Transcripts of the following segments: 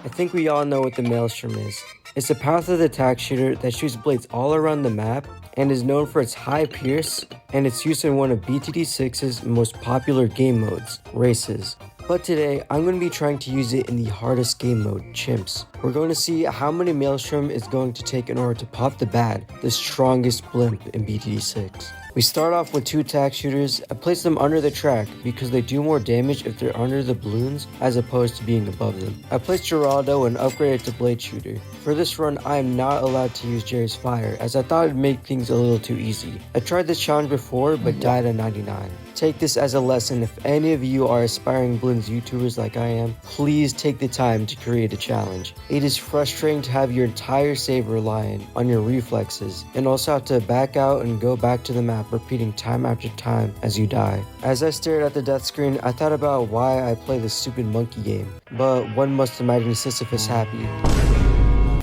I think we all know what the Maelstrom is. It's a powerful attack shooter that shoots blades all around the map and is known for its high pierce, and it's used in one of BTD6's most popular game modes, Races. But today, I'm going to be trying to use it in the hardest game mode, Chimps. We're going to see how many Maelstrom it's going to take in order to pop the Bad, the strongest blimp in BTD6. We start off with 2 attack shooters. I place them under the track because they do more damage if they're under the balloons as opposed to being above them. I placed Geraldo and upgraded to Blade Shooter. For this run, I am not allowed to use Jerry's Fire as I thought it would make things a little too easy. I tried this challenge before but died at 99. Take this as a lesson. If any of you are aspiring Bloons YouTubers like I am, please take the time to create a challenge. It is frustrating to have your entire save rely on your reflexes and also have to back out and go back to the map, repeating time after time as you die. As I stared at the death screen, I thought about why I play this stupid monkey game, but one must imagine Sisyphus happy.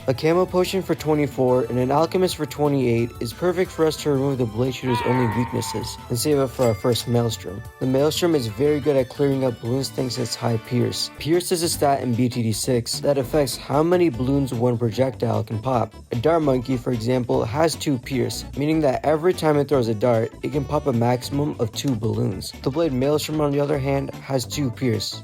A camo potion for 24 and an alchemist for 28 is perfect for us to remove the blade shooter's only weaknesses and save it for our first Maelstrom. The Maelstrom is very good at clearing up balloons thanks to its high pierce. Pierce is a stat in BTD6 that affects how many balloons one projectile can pop. A dart monkey, for example, has 2 pierce, meaning that every time it throws a dart, it can pop a maximum of 2 balloons. The blade Maelstrom, on the other hand, has 2 pierce.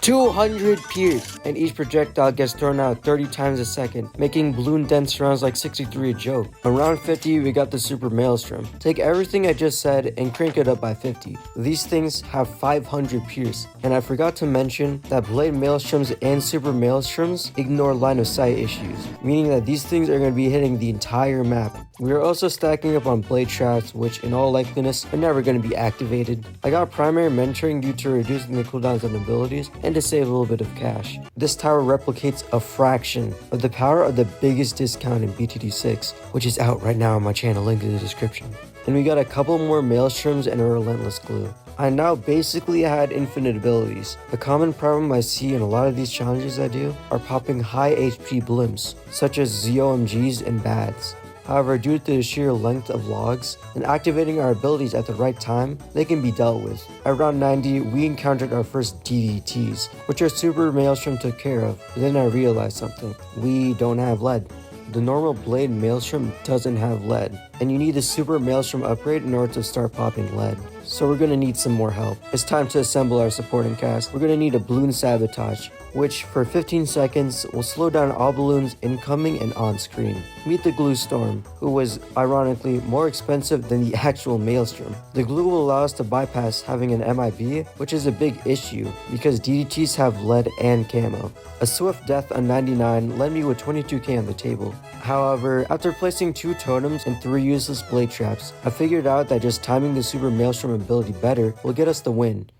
200 pierce, and each projectile gets thrown out 30 times a second, making balloon dense rounds like 63 a joke. Around 50, we got the Super Maelstrom. Take everything I just said and crank it up by 50. These things have 500 pierce, and I forgot to mention that Blade Maelstroms and Super Maelstroms ignore line of sight issues, meaning that these things are going to be hitting the entire map. We are also stacking up on blade traps, which in all likeliness are never going to be activated. I got primary mentoring due to reducing the cooldowns on abilities and to save a little bit of cash. This tower replicates a fraction of the power of the biggest discount in BTD6, which is out right now on my channel, link in the description. And we got a couple more Maelstroms and a relentless glue. I now basically had infinite abilities. The common problem I see in a lot of these challenges I do are popping high HP blimps, such as ZOMGs and BADs. However, due to the sheer length of logs and activating our abilities at the right time, they can be dealt with. Around 90, we encountered our first DDTs, which our Super Maelstrom took care of, but then I realized something. We don't have lead. The normal Blade Maelstrom doesn't have lead, and you need a Super Maelstrom upgrade in order to start popping lead. So we're going to need some more help. It's time to assemble our supporting cast. We're going to need a Bloon Sabotage, which for 15 seconds will slow down all balloons incoming and on screen. Meet the Glue Storm, who was ironically more expensive than the actual Maelstrom. The glue will allow us to bypass having an MIB, which is a big issue because DDTs have lead and camo. A swift death on 99 led me with 22k on the table. However, after placing 2 totems and 3 useless blade traps, I figured out that just timing the Super Maelstrom ability better will get us the win.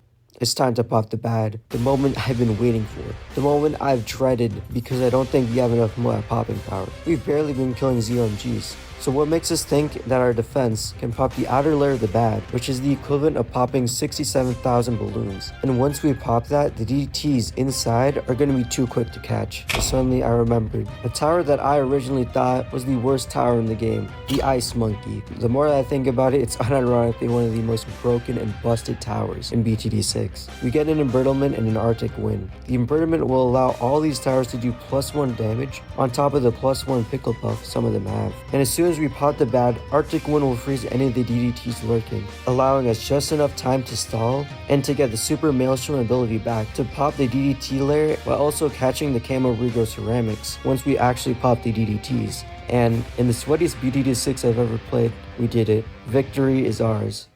It's time to pop the Bad, the moment I've been waiting for, the moment I've dreaded because I don't think we have enough more popping power. We've barely been killing ZOMGs. So what makes us think that our defense can pop the outer layer of the Bad, which is the equivalent of popping 67,000 balloons. And once we pop that, the DTs inside are going to be too quick to catch. So suddenly I remembered. A tower that I originally thought was the worst tower in the game, the Ice Monkey. The more I think about it, it's unironically one of the most broken and busted towers in BTD6. We get an embrittlement and an Arctic Wind. The embrittlement will allow all these towers to do +1 damage on top of the +1 pickle buff some of them have. And as soon as we pop the Bad, Arctic Wind will freeze any of the DDTs lurking, allowing us just enough time to stall and to get the Super Maelstrom ability back to pop the DDT layer while also catching the Camo Regrow Ceramics once we actually pop the DDTs. And in the sweatiest BTD6 I've ever played, we did it. Victory is ours.